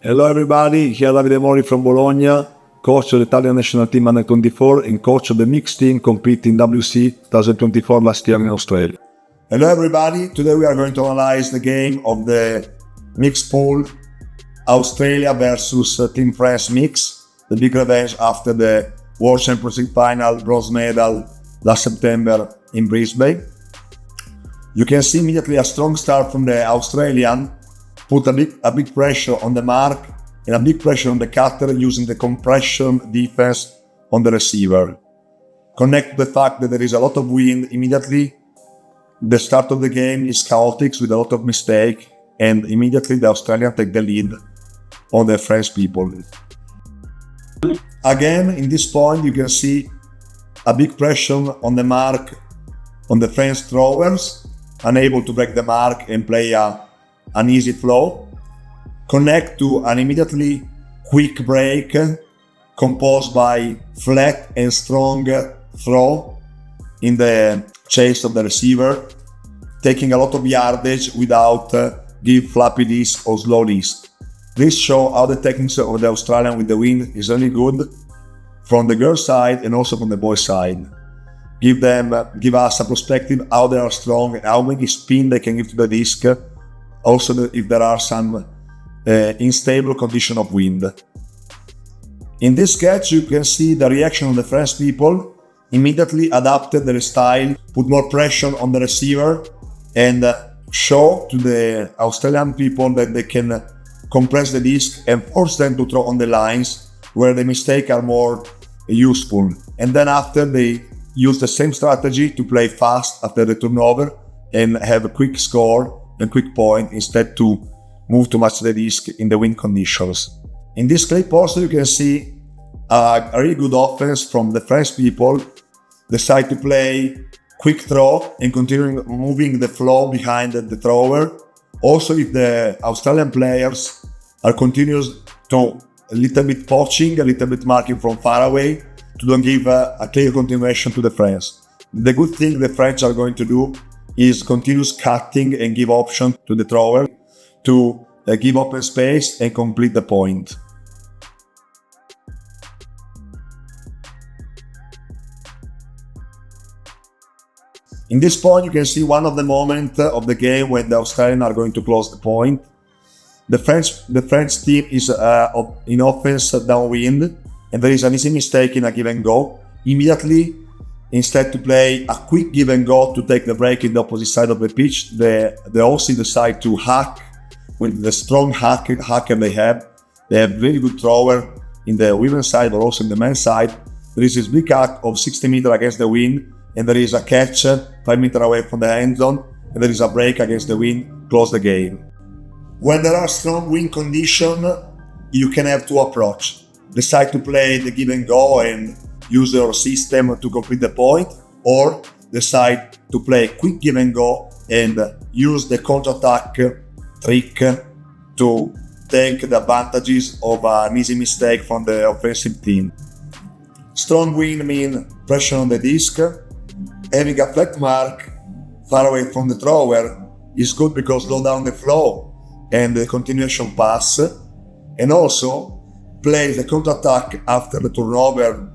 Hello everybody, here Davidi Morri from Bologna, coach of the Italian national team under 24 and coach of the mixed team competing in WC 2024 last year in Australia. Hello everybody, today we are going to analyze the game of the mixed pool Australia versus Team France mix, the big revenge after the World Championship final bronze medal last September in Frisbee. You can see immediately a strong start from the Australian, put a big pressure on the mark and a big pressure on the cutter using the compression defense on the receiver. Connect the fact that there is a lot of wind immediately. The start of the game is chaotic with a lot of mistake, and immediately the Australians take the lead on the French people. Again, in this point you can see a big pressure on the mark on the French throwers, unable to break the mark and play an easy flow. Connect to an immediately quick break composed by flat and strong throw in the chase of the receiver, taking a lot of yardage without give flappy disc or slow disc. This shows how the techniques of the Australian with the wind is really good from the girl side and also from the boy side. Give us a perspective how they are strong and how many spin they can give to the disc. Also, if there are some unstable condition of wind. In this sketch, you can see the reaction of the French people. Immediately adapted their style, put more pressure on the receiver, and show to the Australian people that they can compress the disc and force them to throw on the lines where the mistakes are more useful. And then after they use the same strategy to play fast after the turnover and have a quick score and quick point instead to move too much the disc in the wind conditions. In this clip also you can see a really good offense from the French people. Decide to play quick throw and continuing moving the flow behind the thrower. Also if the Australian players are continuous to a little bit poaching, a little bit marking from far away to don't give a clear continuation to the French. The good thing the French are going to do is continuous cutting and give option to the thrower to give open space and complete the point. In this point you can see one of the moments of the game when the Australians are going to close the point. The French team is in offense downwind and there is an easy mistake in a give and go. Immediately, instead to play a quick give and go to take the break in the opposite side of the pitch, the Aussie decide to hack with the strong hacker they have. They have really good thrower in the women's side but also in the men's side. There is this big hack of 60 meters against the wind and there is a catch 5 meters away from the end zone and there is a break against the wind, close the game. When there are strong wind conditions, you can have two approaches. Decide to play the give and go and use your system to complete the point, or decide to play quick give and go and use the counter-attack trick to take the advantages of an easy mistake from the offensive team. Strong wind means pressure on the disc. Having a flat mark far away from the thrower is good because slow down the flow and the continuation pass, and also play the counter-attack after the turnover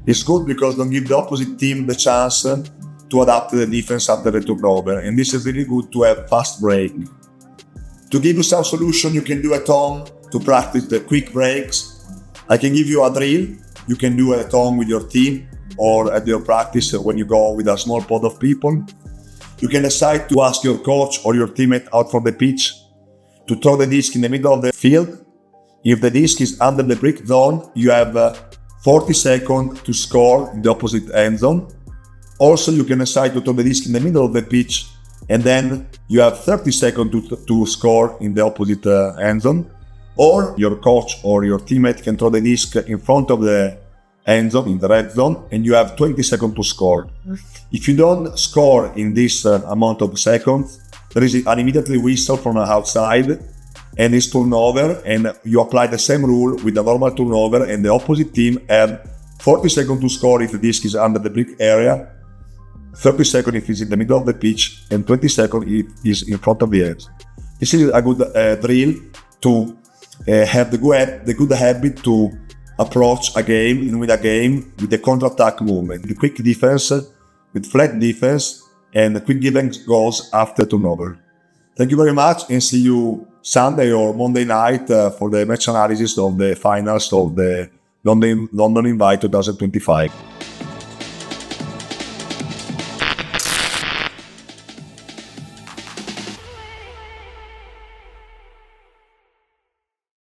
is good because don't give the opposite team the chance to adapt the defense after the turnover, and this is really good to have fast break. To give you some solution you can do at home to practice the quick breaks. I can give you a drill you can do at home with your team or at your practice when you go with a small pod of people. You can decide to ask your coach or your teammate out from the pitch to throw the disc in the middle of the field. If the disc is under the brick zone, you have 40 seconds to score in the opposite end zone. Also, you can decide to throw the disc in the middle of the pitch and then you have 30 seconds to score in the opposite end zone. Or your coach or your teammate can throw the disc in front of the end zone, in the red zone, and you have 20 seconds to score. If you don't score in this amount of seconds, there is an immediately whistle from the outside and it's turnover, and you apply the same rule with the normal turnover, and the opposite team have 40 seconds to score if the disc is under the brick area, 30 seconds if it's in the middle of the pitch, and 20 seconds if it's in front of the edge. This is a good drill to have the good habit to approach a game and win a game with the counter-attack movement, with quick defense, with flat defense, and quick giving goals after turnover. Thank you very much, and see you Sunday or Monday night for the match analysis of the finals of the London Invite 2025.